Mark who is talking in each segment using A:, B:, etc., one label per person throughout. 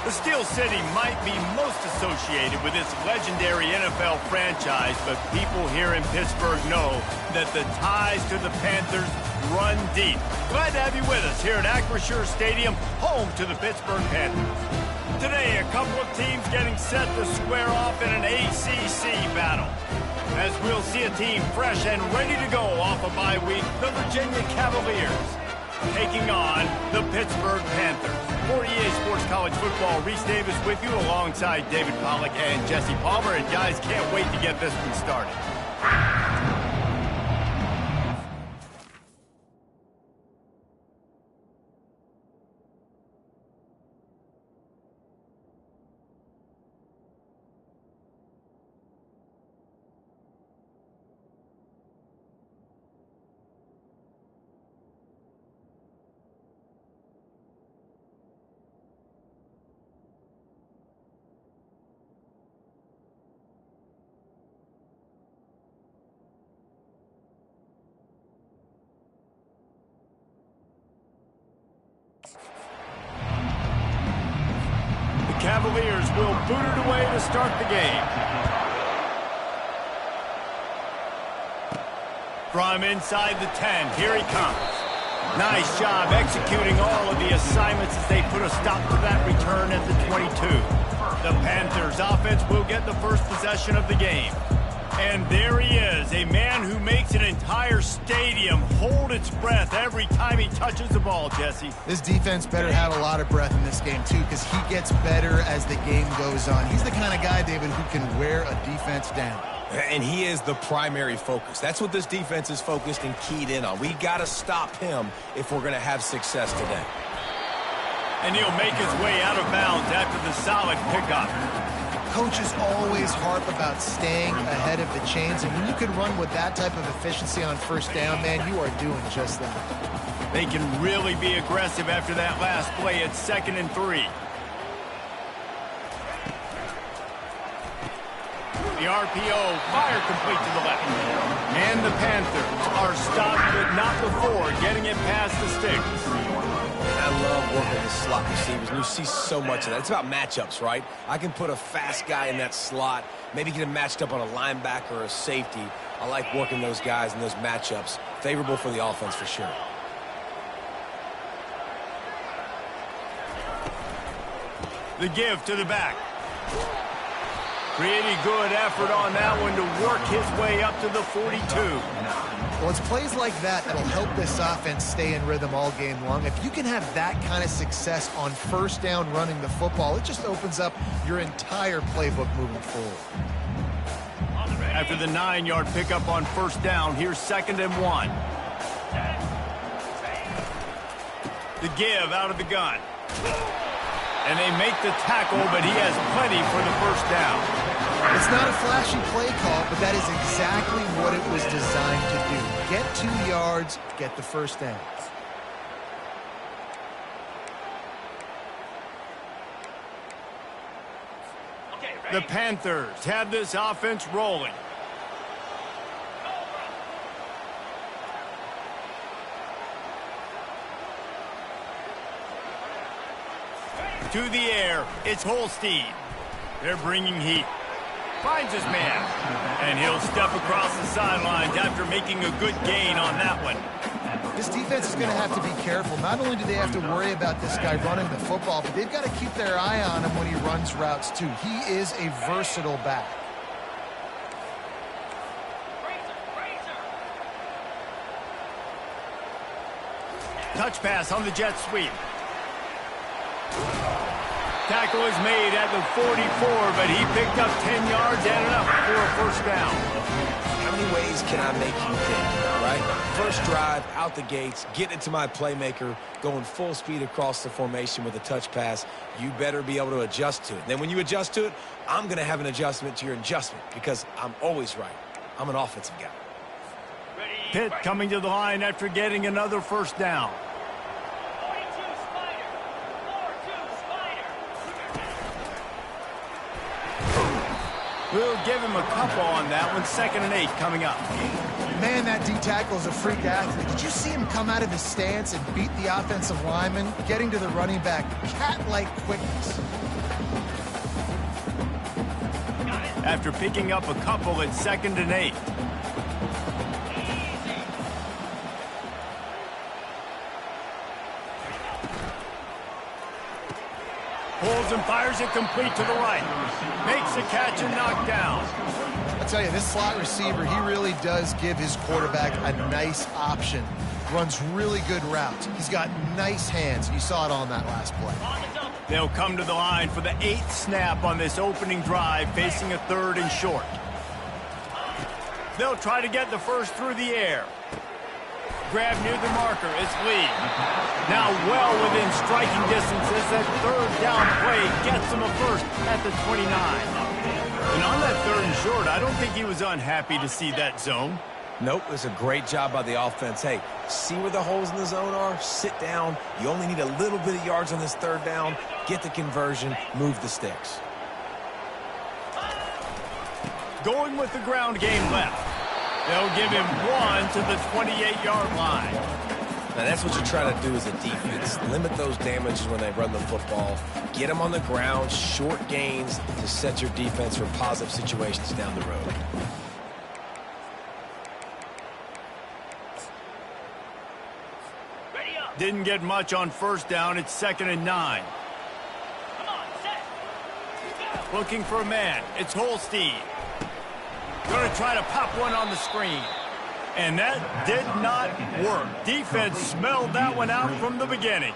A: The Steel City might be most associated with this legendary NFL franchise, but people here in Pittsburgh know that the ties to the Panthers run deep. Glad to have you with us here at Acrisure Stadium, home to the Pittsburgh Panthers. Today, a couple of teams getting set to square off in an ACC battle. As we'll see a team fresh and ready to go off a bye week, the Virginia Cavaliers taking on the Pittsburgh Panthers. For EA Sports College Football, Reese Davis with you alongside David Pollack and Jesse Palmer. And guys, can't wait to get this one started. Cavaliers will boot it away to start the game. From inside the 10, here he comes. Nice job executing all of the assignments as they put a stop to that return at the 22. The Panthers offense will get the first possession of the game. And there he is, a man who makes an entire stadium hold its breath every time he touches the ball, Jesse.
B: This defense better have a lot of breath in this game, too, because he gets better as the game goes on. He's the kind of guy, David, who can wear a defense down.
C: And he is the primary focus. That's what this defense is focused and keyed in on. We got to stop him if we're going to have success today.
A: And he'll make his way out of bounds after the solid pickup.
B: Coaches always harp about staying ahead of the chains, and when you can run with that type of efficiency on first down, man, you are doing just that.
A: They can really be aggressive after that last play at 2nd and 3. The RPO, fire complete to the left. And the Panthers are stopped, but not before getting it past the sticks.
C: I love working the slot receivers, and you see so much of that. It's about matchups, right? I can put a fast guy in that slot, maybe get him matched up on a linebacker or a safety. I like working those guys in those matchups. Favorable for the offense for sure.
A: The give to the back. Pretty good effort on that one to work his way up to the 42.
B: Well, it's plays like that that'll help this offense stay in rhythm all game long. If you can have that kind of success on first down running the football, it just opens up your entire playbook moving forward.
A: After the 9-yard pickup on first down, here's 2nd and 1. The give out of the gun. And they make the tackle, but he has plenty for the first down.
B: It's not a flashy play call, but that is exactly what it was designed to do. Get 2 yards, get the first down.
A: The Panthers have this offense rolling. To the air, it's Holstein. They're bringing heat. Finds his man. And he'll step across the sidelines after making a good gain on that one.
B: This defense is going to have to be careful. Not only do they have to worry about this guy running the football, but they've got to keep their eye on him when he runs routes, too. He is a versatile back.
A: Touch pass on the jet sweep. Tackle is made at the 44, but he picked up 10 yards and enough for a first down.
C: How many ways can I make you think, right? First drive, out the gates, get it to my playmaker, going full speed across the formation with a touch pass. You better be able to adjust to it. Then when you adjust to it, I'm going to have an adjustment to your adjustment because I'm always right. I'm an offensive guy.
A: Pitt coming to the line after getting another first down. We'll give him a couple on that one. 2nd and 8 coming up.
B: Man, that D-tackle is a freak athlete. Did you see him come out of his stance and beat the offensive lineman, getting to the running back? Cat-like quickness.
A: after picking up a couple at 2nd and 8. Pulls and fires it complete to the right. Makes a catch and knocked down.
B: I tell you, this slot receiver, he really does give his quarterback a nice option. Runs really good routes. He's got nice hands. You saw it on that last play.
A: They'll come to the line for the 8th snap on this opening drive, facing a 3rd and short. They'll try to get the first through the air. Grab near the marker. It's Lee. Now well within striking distances. That 3rd down play gets him a first at the 29. And on that 3rd and short, I don't think he was unhappy to see that zone.
C: Nope, it was a great job by the offense. Hey, see where the holes in the zone are? Sit down. You only need a little bit of yards on this 3rd down. Get the conversion. Move the sticks.
A: Going with the ground game left. They'll give him 1 to the 28-yard line.
C: Now, that's what you try to do as a defense. Limit those damages when they run the football. Get them on the ground, short gains to set your defense for positive situations down the road.
A: Didn't get much on 1st down. It's 2nd and 9. Looking for a man. It's Holstein. Going to try to pop one on the screen. And that did not work. Defense smelled that one out from the beginning.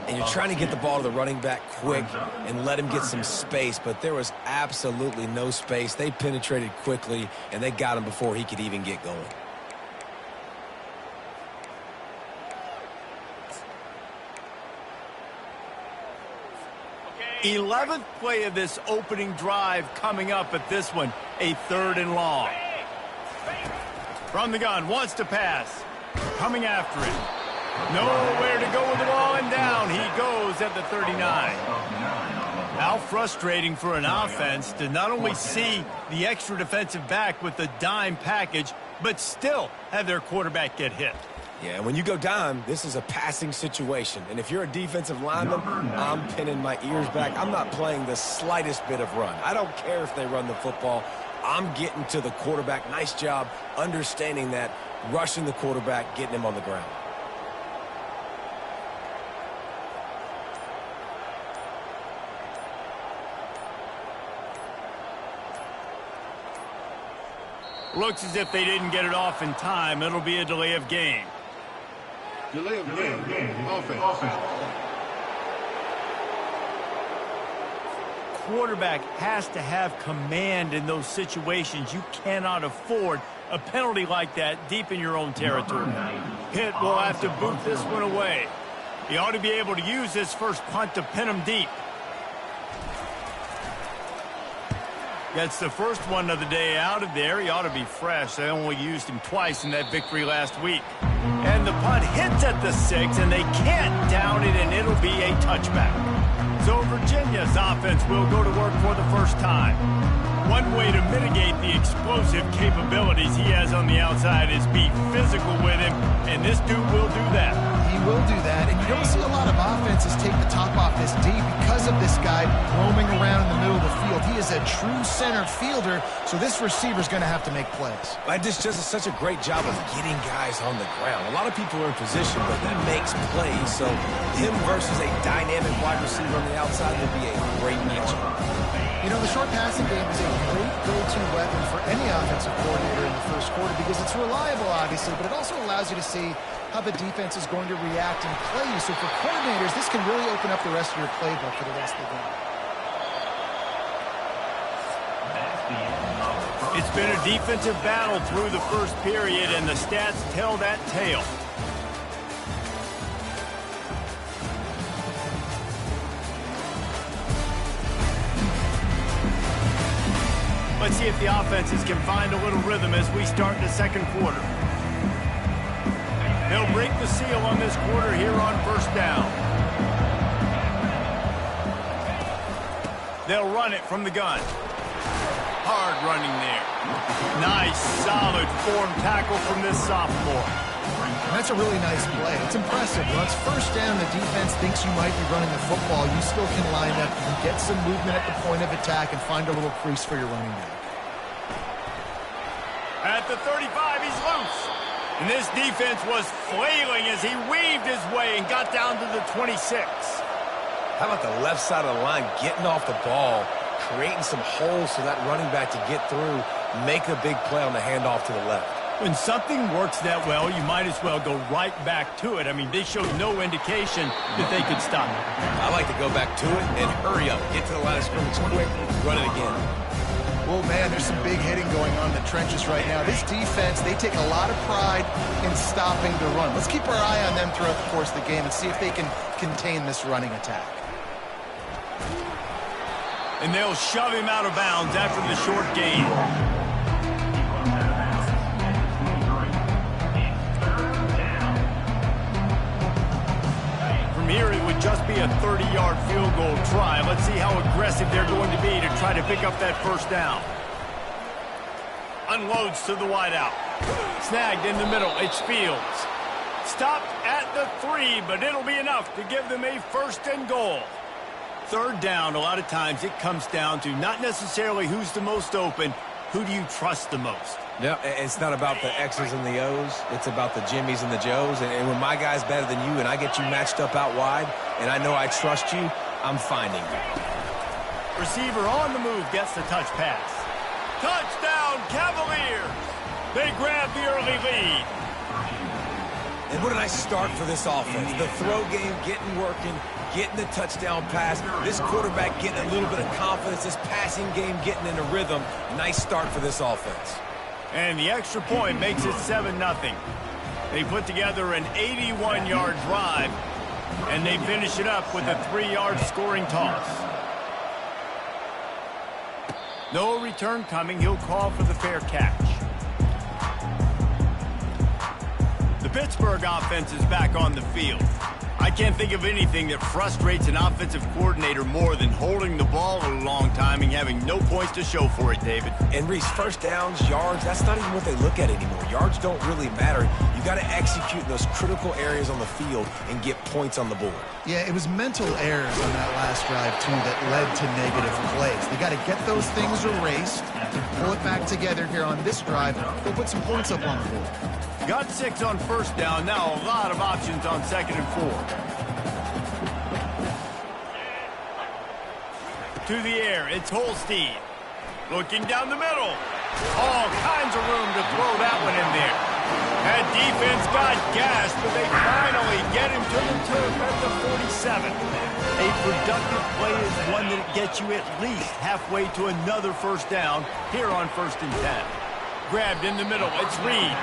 C: And you're trying to get the ball to the running back quick and let him get some space, but there was absolutely no space. They penetrated quickly, and they got him before he could even get going.
A: 11th play of this opening drive coming up at this one, a 3rd and long. From the gun, wants to pass. Coming after it. Nowhere to go with the ball, and down he goes at the 39. How frustrating for an offense to not only see the extra defensive back with the dime package, but still have their quarterback get hit.
C: Yeah, when you go dime, this is a passing situation. And if you're a defensive lineman, I'm pinning my ears back. I'm not playing the slightest bit of run. I don't care if they run the football. I'm getting to the quarterback. Nice job understanding that, rushing the quarterback, getting him on the ground.
A: Looks as if they didn't get it off in time. It'll be a delay of game.
D: Delay of game. Offense.
A: Quarterback has to have command in those situations. You cannot afford a penalty like that deep in your own territory. Pitt will have to boot this one away. He ought to be able to use this first punt to pin him deep. Gets the first one of the day out of there. He ought to be fresh. They only used him twice in that victory last week. And the punt hits at the 6, and they can't down it, and it'll be a touchback. So Virginia's offense will go to work for the first time. One way to mitigate the explosive capabilities he has on the outside is be physical with him, and this dude will do that.
B: He will do that, and you don't see a lot of offenses take the top off this D because of this guy roaming around in the middle of the field. He is a true center fielder, so this receiver's going to have to make plays.
C: This does such a great job of getting guys on the ground. A lot of people are in position, but he makes plays, so him versus a dynamic wide receiver on the outside would be a great matchup.
B: You know, the short passing game is a great go-to weapon for any offensive coordinator in the first quarter because it's reliable, obviously, but it also allows you to see how the defense is going to react and play you. So for coordinators, this can really open up the rest of your playbook for the rest of the game.
A: It's been a defensive battle through the first period, and the stats tell that tale. Let's see if the offenses can find a little rhythm as we start the second quarter. They'll break the seal on this quarter here on first down. They'll run it from the gun. Hard running there. Nice, solid form tackle from this sophomore.
B: And that's a really nice play. It's impressive. Once first down, the defense thinks you might be running the football. You still can line up. You can get some movement at the point of attack and find a little crease for your running back.
A: At the 35, he's loose. And this defense was flailing as he weaved his way and got down to the 26.
C: How about the left side of the line getting off the ball, creating some holes for that running back to get through, make a big play on the handoff to the left.
A: When something works that well, you might as well go right back to it. I mean, they showed no indication that they could stop it.
C: I like to go back to it and hurry up. Get to the line of scrimmage quick, run it again.
B: Well, man, there's some big hitting going on in the trenches right now. This defense, they take a lot of pride in stopping the run. Let's keep our eye on them throughout the course of the game and see if they can contain this running attack.
A: And they'll shove him out of bounds after the short gain. From here, it would just be a 30-yard field goal try. Let's see how aggressive they're going to be to try to pick up that first down. Unloads to the wideout. Snagged in the middle. It's Fields. Stopped at the 3, but it'll be enough to give them a first and goal. Third down, a lot of times it comes down to not necessarily who's the most open, who do you trust the most?
C: Yeah, it's not about the X's and the O's. It's about the Jimmys and the Joes. And when my guy's better than you and I get you matched up out wide and I know I trust you, I'm finding you.
A: Receiver on the move gets the touch pass. Touchdown, Cavaliers! They grab the early lead.
C: And what a nice start for this offense. The throw game getting working, getting the touchdown pass. This quarterback getting a little bit of confidence. This passing game getting in a rhythm. Nice start for this offense.
A: And the extra point makes it 7-0. They put together an 81-yard drive, and they finish it up with a 3-yard scoring toss. No return coming. He'll call for the fair catch. The Pittsburgh offense is back on the field. I can't think of anything that frustrates an offensive coordinator more than holding the ball a long time and having no points to show for it, David.
C: And Reese, first downs, yards, that's not even what they look at anymore. Yards don't really matter. You got to execute those critical areas on the field and get points on the board.
B: Yeah, it was mental errors on that last drive, too, that led to negative plays. They got to get those things erased and pull it back together here on this drive. They'll put some points up on the board.
A: Got 6 on first down. Now a lot of options on 2nd and 4. To the air, it's Holstein. Looking down the middle. All kinds of room to throw that one in there. That defense got gashed, but they finally get him to the turf at the 47. A productive play is one that gets you at least halfway to another first down here on 1st and 10. Grabbed in the middle, it's Reed.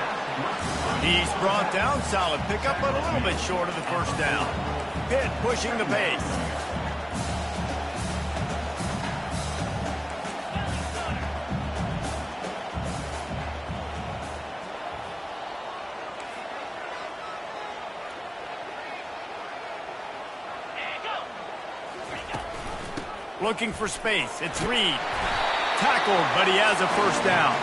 A: He's brought down, solid pickup, but a little bit short of the first down. Pitt pushing the pace. Looking for space, it's Reed. Tackled, but he has a first down.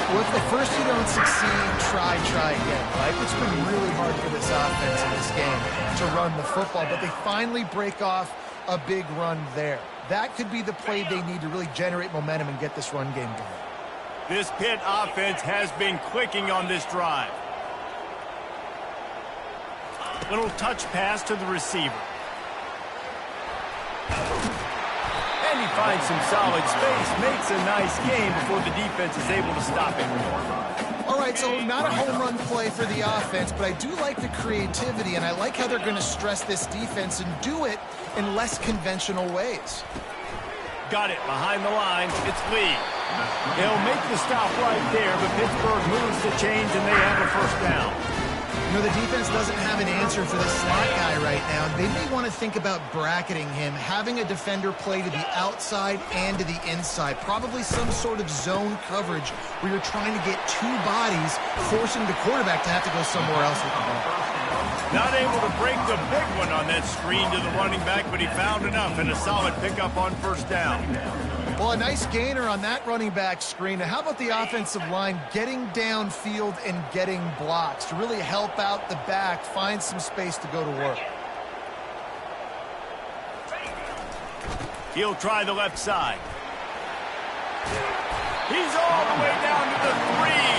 B: Well, if at first you don't succeed, try again, right? It's been really hard for this offense in this game to run the football, but they finally break off a big run there. That could be the play they need to really generate momentum and get this run game going.
A: This Pitt offense has been clicking on this drive. Little touch pass to the receiver. And he finds some solid space, makes a nice game before the defense is able to stop him.
B: All right, so not a home run play for the offense, but I do like the creativity, and I like how they're going to stress this defense and do it in less conventional ways.
A: Got it behind the line. It's Lee. They'll make the stop right there, but Pittsburgh moves the chains, and they have a first down.
B: You know, the defense doesn't have an answer for this slot guy right now. They may want to think about bracketing him, having a defender play to the outside and to the inside. Probably some sort of zone coverage where you're trying to get two bodies, forcing the quarterback to have to go somewhere else with the ball.
A: Not able to break the big one on that screen to the running back, but he found enough and a solid pickup on first down.
B: Well, a nice gainer on that running back screen. Now, how about the offensive line getting downfield and getting blocks to really help out the back, find some space to go to work?
A: He'll try the left side. He's all the way down to the 3.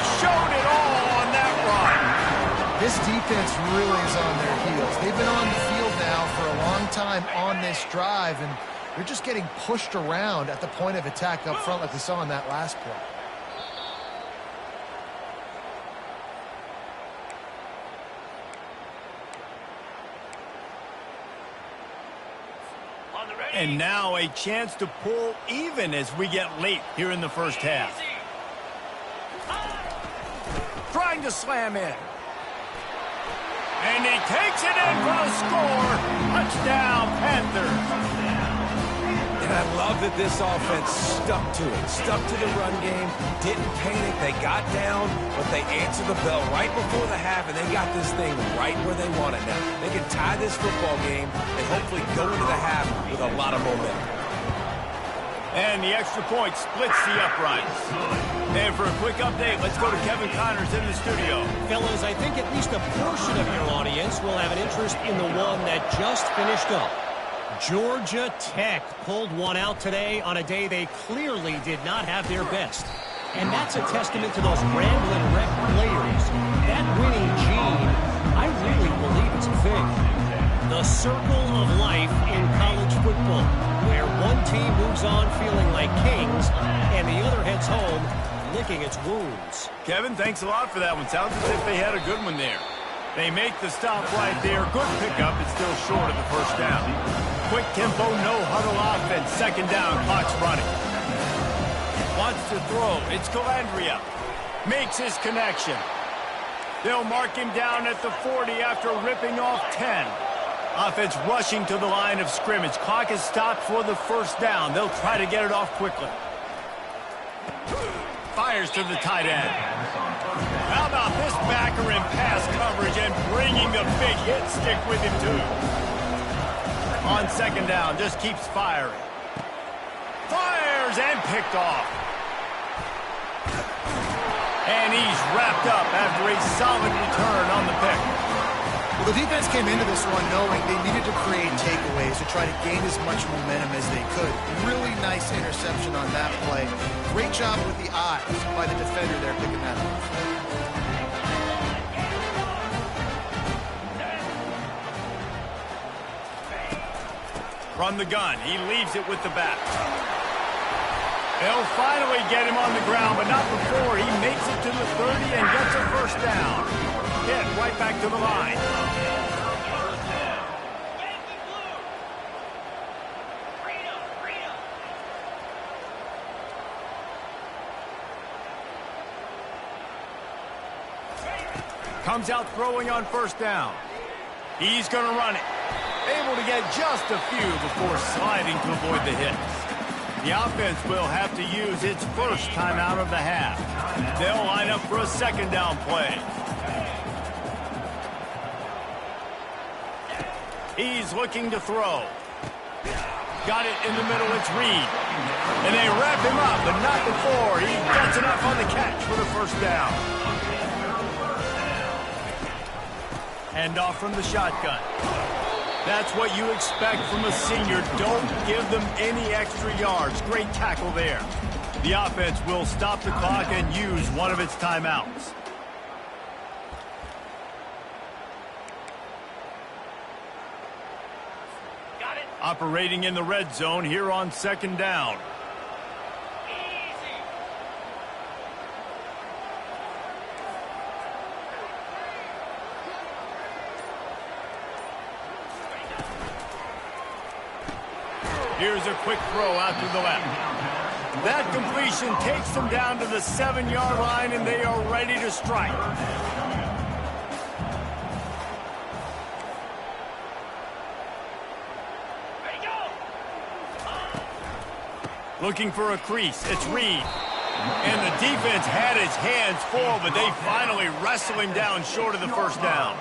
B: This defense really is on their heels. They've been on the field now for a long time on this drive, and they're just getting pushed around at the point of attack up front like we saw in that last play.
A: And now a chance to pull even as we get late here in the first half. Trying to slam in. And he takes it in for a score. Touchdown, Panthers.
C: And I love that this offense stuck to it, stuck to the run game, didn't panic. They got down, but they answered the bell right before the half, and they got this thing right where they want it now. They can tie this football game and hopefully go into the half with a lot of momentum.
A: And the extra point splits the uprights. And for a quick update, let's go to Kevin Connors in the studio.
E: Fellas, I think at least a portion of your audience will have an interest in the one that just finished up. Georgia Tech pulled one out today on a day they clearly did not have their best. And that's a testament to those rambling wreck players. That winning gene, I really believe it's a thing. The circle of life in college football, where one team moves on feeling like kings and the other heads home licking its wounds.
A: Kevin, thanks a lot for that one. Sounds as if they had a good one there. They make the stop right there. Good pickup. It's still short of the first down. Quick tempo, no huddle offense. Second down, clock's running. Wants to throw. It's Calandria. Makes his connection. They'll mark him down at the 40 after ripping off 10. Offense rushing to the line of scrimmage. Clock is stopped for the first down. They'll try to get it off quickly. Fires to the tight end. How about this backer in pass coverage and bringing the big hit stick with him, too. On second down, just keeps firing. Fires and picked off. And he's wrapped up after a solid return on the pick.
B: Well, the defense came into this one knowing they needed to create takeaways to try to gain as much momentum as they could. Really nice interception on that play. Great job with the eyes by the defender there picking that up.
A: From the gun, he leaves it with the back. They'll finally get him on the ground, but not before he makes it to the 30 and gets a first down. Hit right back to the line. Comes out throwing on first down. He's going to run it. Able to get just a few before sliding to avoid the hits. The offense will have to use its first timeout of the half. They'll line up for a second down play. He's looking to throw. Got it in the middle, it's Reed. And they wrap him up, but not before he gets enough on the catch for the first down. Hand off from the shotgun. That's what you expect from a senior. Don't give them any extra yards. Great tackle there. The offense will stop the clock and use one of its timeouts. Got it. Operating in the red zone here on second down. Here's a quick throw out to the left. That completion takes them down to the 7-yard line, and they are ready to strike. Looking for a crease. It's Reed. And the defense had his hands full, but they finally wrestle him down short of the first down.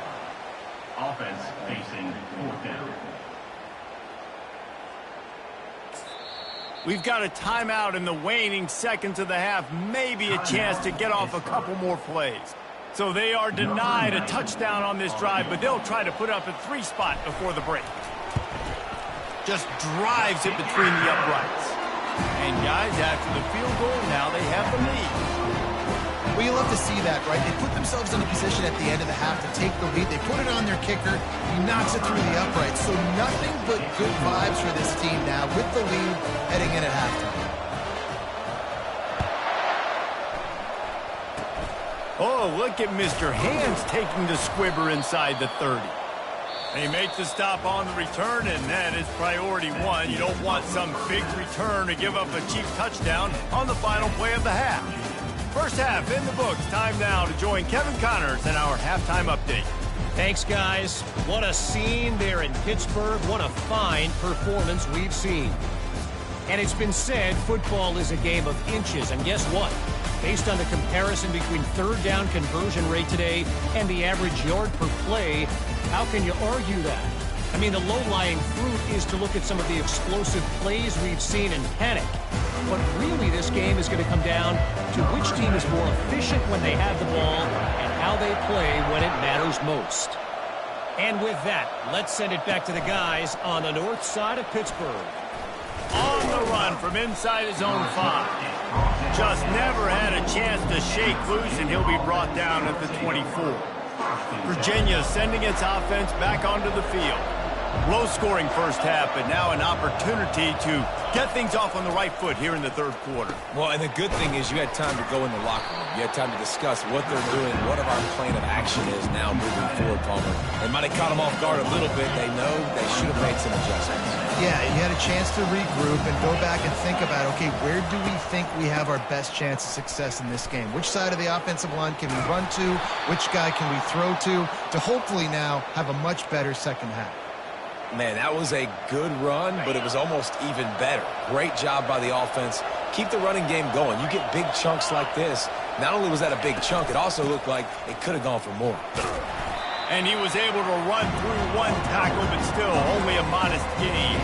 F: Offense facing fourth down.
A: We've got a timeout in the waning seconds of the half, maybe a chance to get off a couple more plays. So they are denied a touchdown on this drive, but they'll try to put up a 3-spot before the break. Just drives it between the uprights. And guys, after the field goal, now they have the lead.
B: Well, you love to see that, right? They put themselves in a position at the end of the half to take the lead. They put it on their kicker. He knocks it through the uprights. So nothing but good vibes for this team now with the lead heading in at halftime.
A: Oh, look at Mr. Hands taking the squibber inside the 30. He makes the stop on the return, and that is priority one. You don't want some big return to give up a cheap touchdown on the final play of the half. First half in the books. Time now to join Kevin Connors in our halftime update.
E: Thanks, guys. What a scene there in Pittsburgh. What a fine performance we've seen. And it's been said football is a game of inches, and guess what? Based on the comparison between third down conversion rate today and the average yard per play, how can you argue that? I mean, the low-lying fruit is to look at some of the explosive plays we've seen and panic. But really, this game is going to come down to which team is more efficient when they have the ball and how they play when it matters most. And with that, let's send it back to the guys on the north side of Pittsburgh.
A: On the run from inside his own 5. Just never had a chance to shake loose, and he'll be brought down at the 24. Virginia sending its offense back onto the field. Low-scoring first half, but now an opportunity to get things off on the right foot here in the third quarter.
C: Well, and the good thing is you had time to go in the locker room. You had time to discuss what they're doing, what our plan of action is now moving forward, Palmer. They might have caught them off guard a little bit. They know they should have made some adjustments.
B: Yeah, you had a chance to regroup and go back and think about, okay, where do we think we have our best chance of success in this game? Which side of the offensive line can we run to? Which guy can we throw to hopefully now have a much better second half?
C: Man, that was a good run, but it was almost even better. Great job by the offense. Keep the running game going. You get big chunks like this. Not only was that a big chunk, it also looked like it could have gone for more.
A: And he was able to run through one tackle, but still only a modest gain.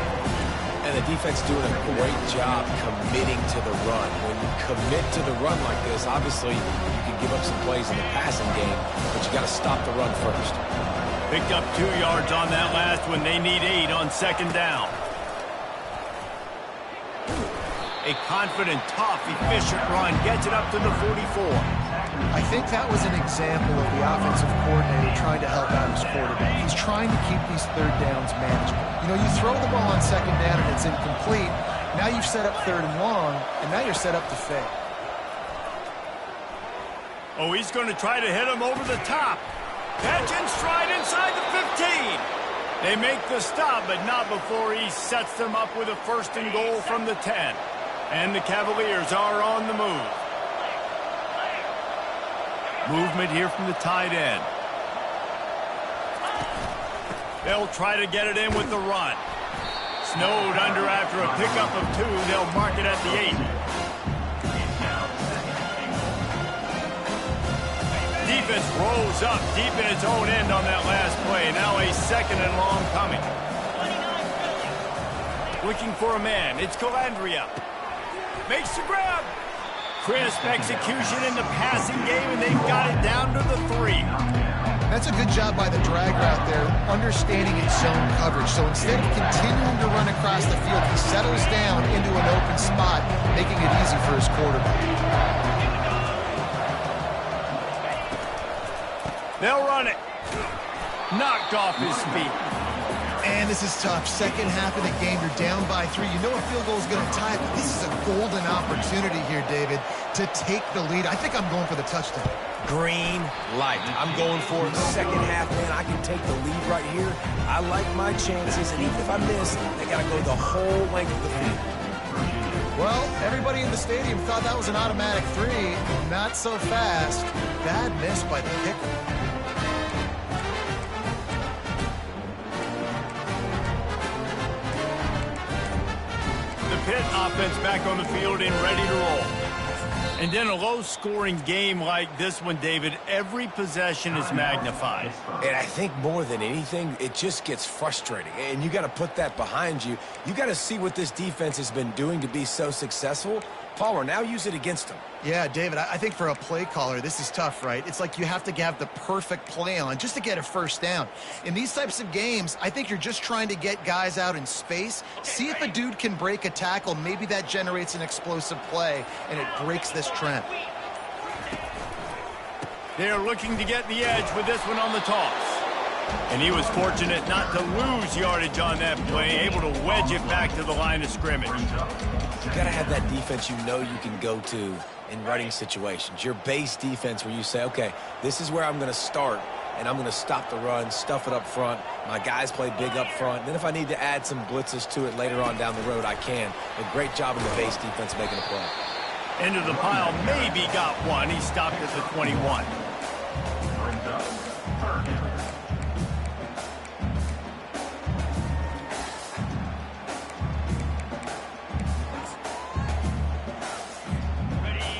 C: And the defense doing a great job committing to the run. When you commit to the run like this, obviously you can give up some plays in the passing game, but you got to stop the run first.
A: Picked up 2 yards on that last one. They need 8 on second down. A confident, tough, efficient run gets it up to the 44.
B: I think that was an example of the offensive coordinator trying to help out his quarterback. He's trying to keep these third downs manageable. You know, you throw the ball on second down and it's incomplete. Now you've set up third and long, and now you're set up to fail.
A: Oh, he's going to try to hit him over the top. Catch and stride inside the 15. They make the stop, but not before he sets them up with a first and goal from the 10. And the Cavaliers are on the move. Movement here from the tight end. They'll try to get it in with the run. Snowed under after a pickup of 2. They'll mark it at the 8. Defense rolls up deep in its own end on that last play. Now a second and long coming. Looking for a man. It's Calandria. Makes the grab. Crisp execution in the passing game, and they've got it down to the 3.
B: That's a good job by the drag route there, understanding its zone coverage. So instead of continuing to run across the field, he settles down into an open spot, making it easy for his quarterback.
A: They'll run it. Knocked off his feet.
B: And this is tough. Second half of the game, you're down by 3. You know a field goal is going to tie it. This is a golden opportunity here, David, to take the lead. I think I'm going for the touchdown.
C: Green light. I'm going for it. Second half, man, I can take the lead right here. I like my chances, and even if I miss, they got to go the whole length of the field.
B: Well, everybody in the stadium thought that was an automatic 3. Not so fast. Bad miss by the kicker.
A: Pitt offense back on the field and ready to roll. And then a low-scoring game like this one, David, every possession is magnified.
C: And I think more than anything, it just gets frustrating. And you got to put that behind you. You got to see what this defense has been doing to be so successful. Palmer, now use it against them.
B: Yeah, David, I think for a play caller, this is tough, right? It's like you have to have the perfect play on just to get a first down. In these types of games, I think you're just trying to get guys out in space, see if a dude can break a tackle. Maybe that generates an explosive play, and it breaks this trend.
A: They're looking to get the edge with this one on the toss. And he was fortunate not to lose yardage on that play, able to wedge it back to the line of scrimmage.
C: You got to have that defense you know you can go to in running situations. Your base defense where you say, okay, this is where I'm going to start, and I'm going to stop the run, stuff it up front. My guys play big up front. And then if I need to add some blitzes to it later on down the road, I can. A great job in the base defense making a play.
A: Into the pile, maybe got one. He stopped at the 21.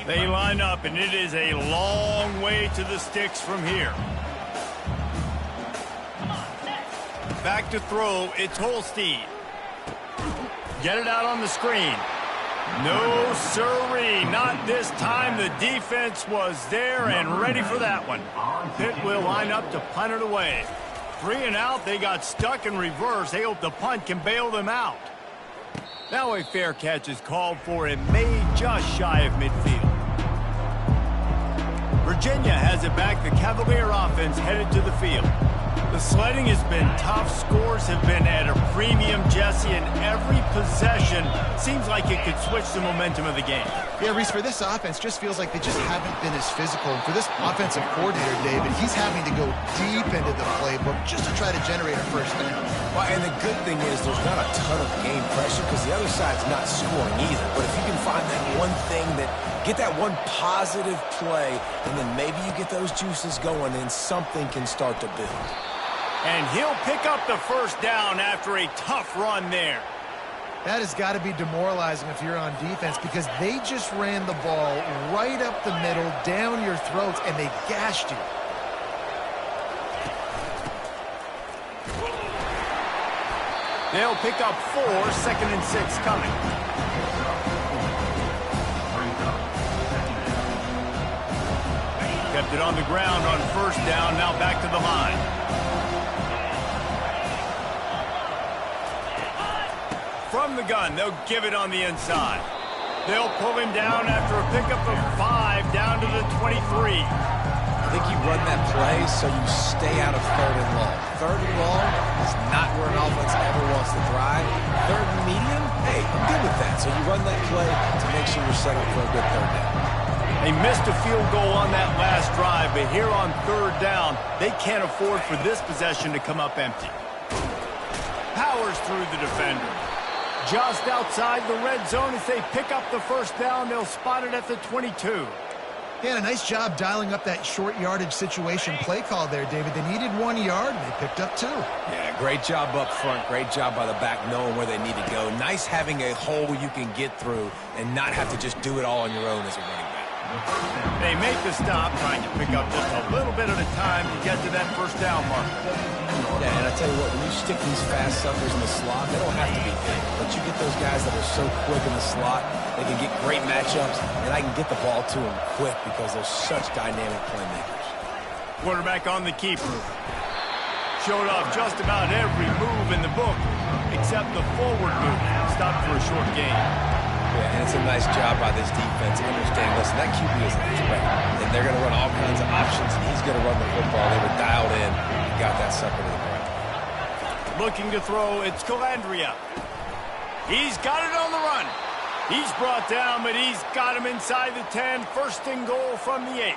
A: They line up, and it is a long way to the sticks from here. Back to throw, it's Holstein. Get it out on the screen. No, sirree, not this time. The defense was there and ready for that one. Pitt will line up to punt it away. 3 and out, they got stuck in reverse. They hope the punt can bail them out. Now a fair catch is called for and made just shy of midfield. Virginia has it back. The Cavalier offense headed to the field. The sledding has been tough. Scores have been at a premium, Jesse, and every possession seems like it could switch the momentum of the game.
B: Yeah, Reese, for this offense, just feels like they just haven't been as physical. And for this offensive coordinator, David, he's having to go deep into the playbook just to try to generate a first down.
C: Well, and the good thing is there's not a ton of game pressure because the other side's not scoring either. But if you can find that one thing get that one positive play, and then maybe you get those juices going and something can start to build.
A: And he'll pick up the first down after a tough run there.
B: That has got to be demoralizing if you're on defense because they just ran the ball right up the middle, down your throats, and they gashed you.
A: They'll pick up 4, 2nd and 6 coming. Kept it on the ground on first down, now back to the line. From the gun, they'll give it on the inside. They'll pull him down after a pickup of 5 down to the 23.
C: I think you run that play so you stay out of 3rd and long. 3rd and long is not where an offense ever wants to drive. 3rd and medium, hey, I'm good with that. So you run that play to make sure you're set up for a good 3rd down.
A: They missed a field goal on that last drive, but here on 3rd down, they can't afford for this possession to come up empty. Powers through the defender. Just outside the red zone as they pick up the first down. They'll spot it at the 22.
B: Yeah, a nice job dialing up that short yardage situation play call there, David. They needed 1 yard, and they picked up 2.
C: Yeah, great job up front. Great job by the back knowing where they need to go. Nice having a hole you can get through and not have to just do it all on your own as a running back.
A: They make the stop, trying to pick up just a little bit at a time to get to that first down mark.
C: Yeah, and I tell you what, when you stick these fast suckers in the slot, they don't have to be big. But you get those guys that are so quick in the slot, they can get great matchups, and I can get the ball to them quick because they're such dynamic playmakers.
A: Quarterback on the keeper. Showed off just about every move in the book, except the forward move. Stopped for a short gain.
C: Yeah, and it's a nice job by this defense. Understand, listen, that QB is a threat, and they're going to run all kinds of options, and he's going to run the football. They were dialed in and got that sucker to the ground.
A: Looking to throw, it's Calandria. He's got it on the run. He's brought down, but he's got him inside the 10. 1st and goal from the 8.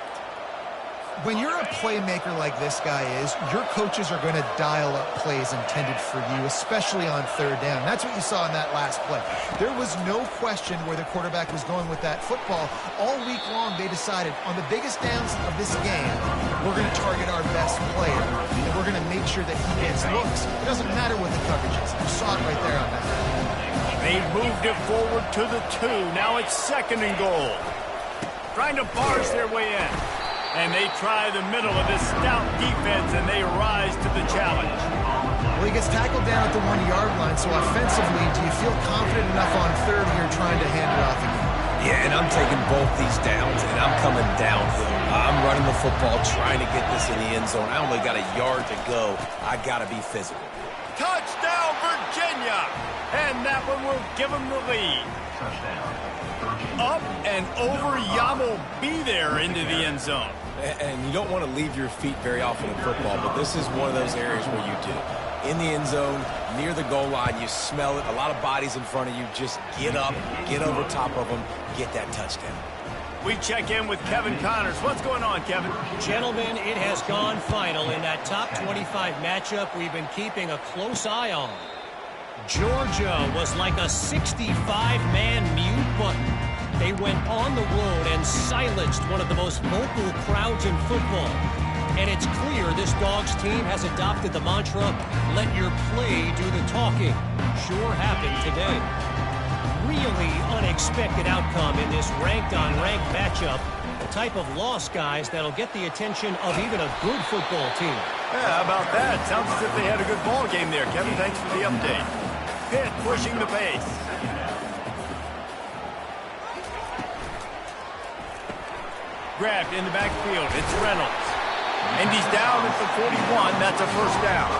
B: When you're a playmaker like this guy is, your coaches are going to dial up plays intended for you, especially on 3rd down. That's what you saw in that last play. There was no question where the quarterback was going with that football. All week long, they decided on the biggest downs of this game, we're going to target our best player, and we're going to make sure that he gets looks. It doesn't matter what the coverage is. You saw it right there on that.
A: They moved it forward to the 2. Now it's 2nd and goal. Trying to barge their way in. And they try the middle of this stout defense, and they rise to the challenge.
B: Well, he gets tackled down at the 1 yard line, so offensively, do you feel confident enough on 3rd you're trying to hand it off again?
C: Yeah, and I'm taking both these downs, and I'm coming downhill. I'm running the football, trying to get this in the end zone. I only got a yard to go. I got to be physical.
A: Touchdown, Virginia! And that one will give them the lead. Up and over, Yam will be there into the end zone.
C: And you don't want to leave your feet very often in football, but this is one of those areas where you do. In the end zone, near the goal line, you smell it. A lot of bodies in front of you. Just get up, get over top of them, get that touchdown.
A: We check in with Kevin Connors. What's going on, Kevin?
E: Gentlemen, it has gone final in that top 25 matchup we've been keeping a close eye on. Georgia was like a 65-man mute button. They went on the road and silenced one of the most vocal crowds in football. And it's clear this Dogs team has adopted the mantra, let your play do the talking. Sure happened today. Really unexpected outcome in this ranked-on-ranked matchup. The type of loss, guys, that'll get the attention of even a good football team.
A: Yeah, how about that? Sounds as if they had a good ball game there, Kevin. Thanks for the update. Pitt pushing the pace. Grabbed in the backfield. It's Reynolds. And he's down at the 41. That's a first down.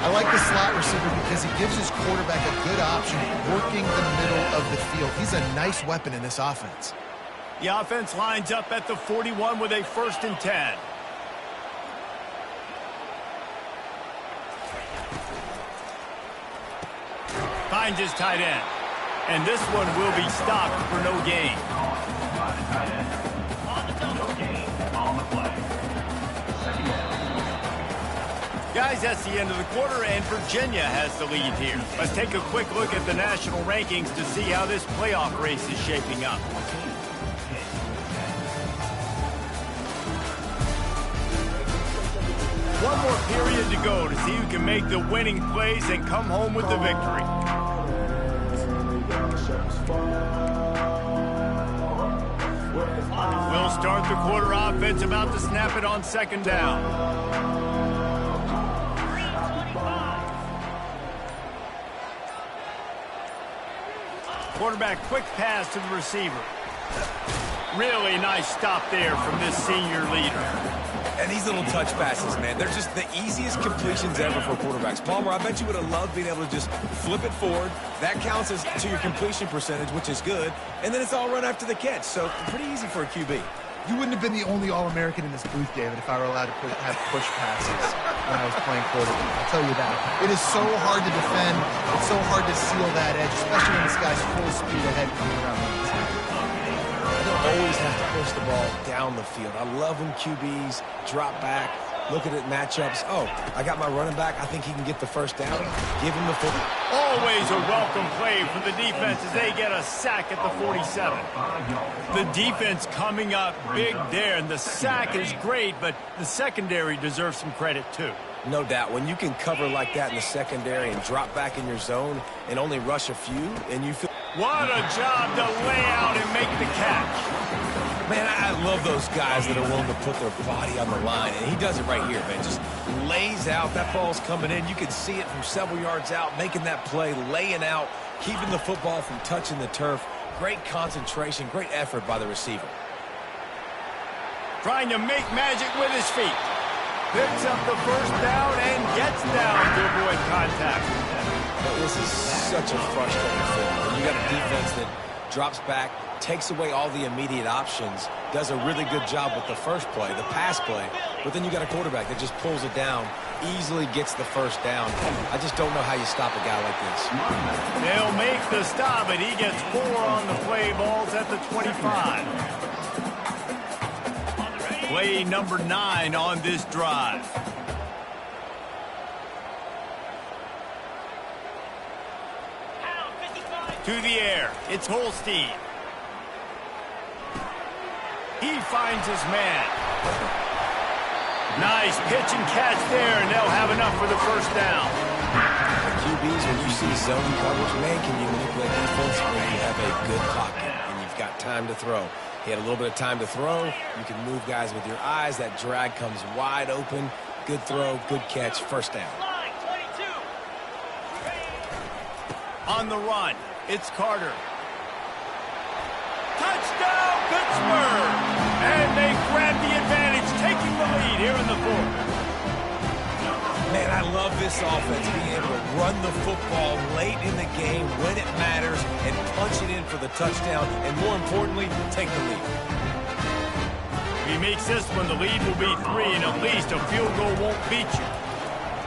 B: I like the slot receiver because he gives his quarterback a good option working the middle of the field. He's a nice weapon in this offense.
A: The offense lines up at the 41 with a 1st and 10. Finds his tight end. And this one will be stopped for no gain. Guys, that's the end of the quarter, and Virginia has the lead here. Let's take a quick look at the national rankings to see how this playoff race is shaping up. One more period to go to see who can make the winning plays and come home with the victory. We'll start the quarter offense about to snap it on 2nd down. Quarterback quick pass to the receiver. Really nice stop there from this senior leader.
C: And these little touch passes, man, they're just the easiest completions ever for quarterbacks. Palmer, I bet you would have loved being able to just flip it forward. That counts as to your completion percentage, which is good. And then it's all run after the catch. So pretty easy for a QB.
B: You wouldn't have been the only All-American in this booth, David, if I were allowed to have push passes when I was playing quarterback. I'll tell you that. It is so hard to defend. It's so hard to seal that edge, especially when this guy's full speed ahead coming around the inside.
C: I don't always have to push the ball down the field. I love when QBs drop back, look at it matchups. Oh, I got my running back. I think he can get the first down. Give him the football.
A: Always a welcome play for the defense as they get a sack at the 47. The defense coming up big there, and the sack is great, but the secondary deserves some credit too.
C: No doubt. When you can cover like that in the secondary and drop back in your zone and only rush a few, and you feel...
A: What a job to lay out and make the catch.
C: Man, I love those guys that are willing to put their body on the line, and he does it right here, man. Just lays out. That ball's coming in. You can see it from several yards out, making that play, laying out, keeping the football from touching the turf. Great concentration, great effort by the receiver.
A: Trying to make magic with his feet. Picks up the first down and gets down to avoid contact.
C: But this is such a frustrating thing. When you got a defense that drops back, takes away all the immediate options, does a really good job with the first play, the pass play, but then you got a quarterback that just pulls it down, easily gets the first down. I just don't know how you stop a guy like this.
A: They'll make the stop, and he gets 4 on the play. Balls at the 25. Play number 9 on this drive. To the air, it's Holstein. He finds his man. Nice pitch and catch there, and they'll have enough for the first down.
C: QBs, when you see zone coverage, man, can you manipulate defense when you have a good pocket and you've got time to throw? He had a little bit of time to throw. You can move guys with your eyes. That drag comes wide open. Good throw, good catch, first down.
A: On the run, it's Carter. Touchdown, Pittsburgh! And they grab the advantage, taking the lead here in the 4th.
C: Man, I love this offense, being able to run the football late in the game when it matters and punch it in for the touchdown, and more importantly, take the lead.
A: If he makes this one, the lead will be 3, and at least a field goal won't beat you.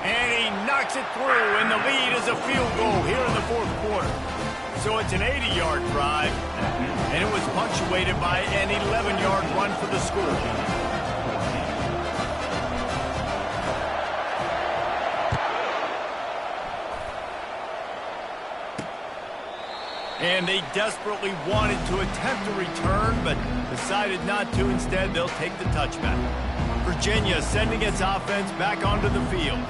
A: And he knocks it through, and the lead is a field goal here in the fourth quarter. So it's an 80-yard drive, and it was punctuated by an 11-yard run for the score. And they desperately wanted to attempt a return, but decided not to. Instead, they'll take the touchback. Virginia sending its offense back onto the field.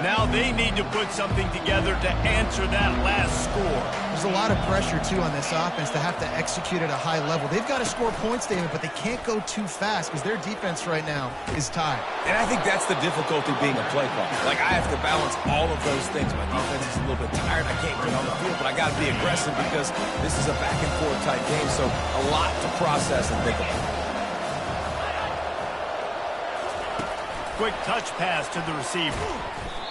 A: Now they need to put something together to answer that last score.
B: There's a lot of pressure, too, on this offense to have to execute at a high level. They've got to score points, David, but they can't go too fast because their defense right now is tied.
C: And I think that's the difficulty being a play caller. Like, I have to balance all of those things. My defense is a little bit tired. I can't get on the field, but I got to be aggressive because this is a back-and-forth type game, so a lot to process and think about.
A: Quick touch pass to the receiver.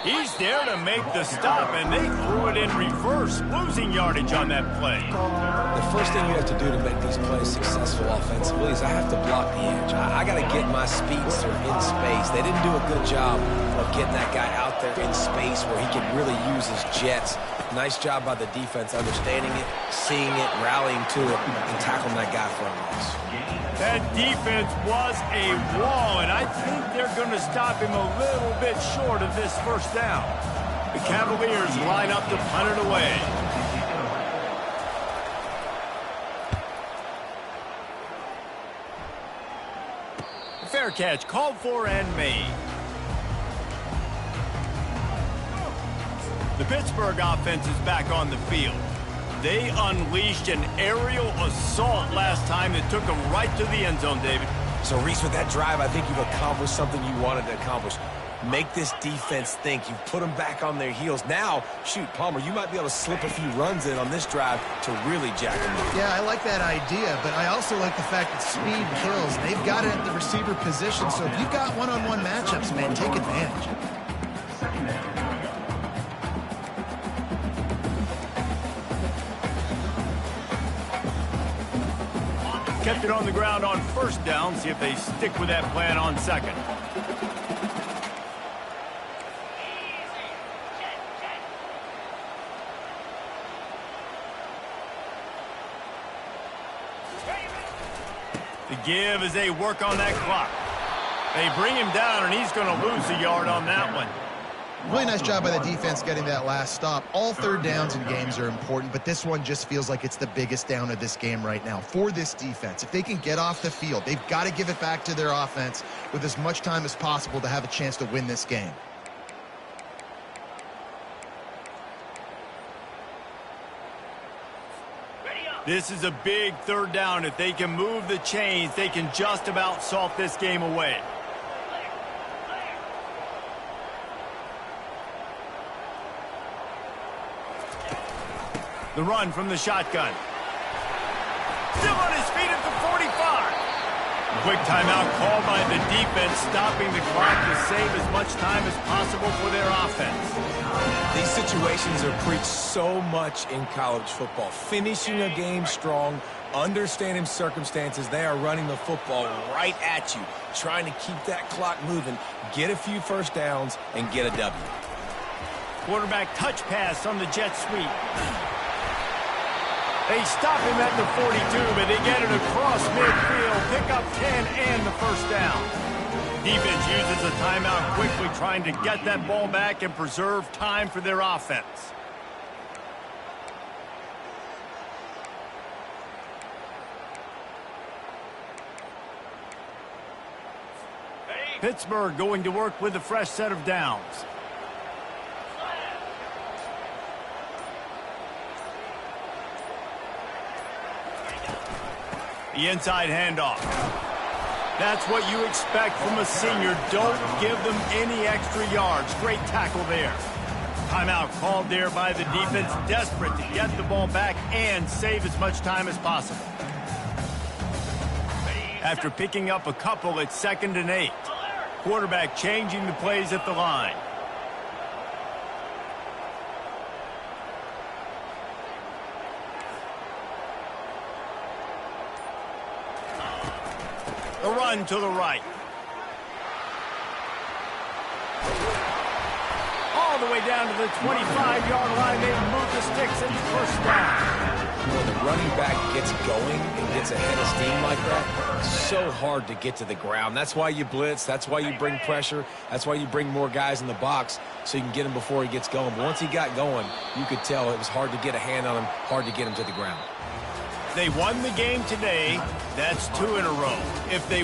A: He's there to make the stop, and they threw it in reverse, losing yardage on that play.
C: The first thing you have to do to make these plays successful offensively is I have to block the edge. I got to get my speedster in space. They didn't do a good job of getting that guy out there in space where he can really use his jets. Nice job by the defense understanding it, seeing it, rallying to it, and tackling that guy for a loss.
A: That defense was a wall, and I think they're going to stop him a little bit short of this first down. The Cavaliers line up to punt it away. Fair catch called for and made. The Pittsburgh offense is back on the field. They unleashed an aerial assault last time that took them right to the end zone, David.
C: So, Reese, with that drive, I think you've accomplished something you wanted to accomplish. Make this defense think. You've put them back on their heels. Now, shoot, Palmer, you might be able to slip a few runs in on this drive to really jack them up.
B: Yeah, I like that idea, but I also like the fact that speed kills. They've got it at the receiver position, so if you've got one-on-one matchups, man, take advantage.
A: Kept it on the ground on first down. See if they stick with that plan on second. The give as they work on that clock. They bring him down, and he's going to lose a yard on that one.
B: Really nice job by the defense getting that last stop. All third downs in games are important, but this one just feels like it's the biggest down of this game right now for this defense. If they can get off the field, they've got to give it back to their offense with as much time as possible to have a chance to win this game.
A: This is a big third down. If they can move the chains, they can just about salt this game away. The run from the shotgun. Still on his feet at the 45. Quick timeout called by the defense, stopping the clock to save as much time as possible for their offense.
C: These situations are preached so much in college football. Finishing a game strong, understanding circumstances. They are running the football right at you, trying to keep that clock moving, get a few first downs, and get a W.
A: Quarterback touch pass on the jet sweep. They stop him at the 42, but they get it across midfield, pick up 10 and the first down. Defense uses a timeout quickly, trying to get that ball back and preserve time for their offense. Pittsburgh going to work with a fresh set of downs. The inside handoff. That's what you expect from a senior. Don't give them any extra yards. Great tackle there. Timeout called there by the defense, desperate to get the ball back and save as much time as possible. After picking up a couple, it's 2nd and 8. Quarterback changing the plays at the line. The run to the right. All the way down to the 25-yard line. They move the sticks and first down.
C: When the running back gets going and gets ahead of steam like that, it's so hard to get to the ground. That's why you blitz. That's why you bring pressure. That's why you bring more guys in the box so you can get him before he gets going. But once he got going, you could tell it was hard to get a hand on him, hard to get him to the ground.
A: They won the game today. That's 2 in a row. If they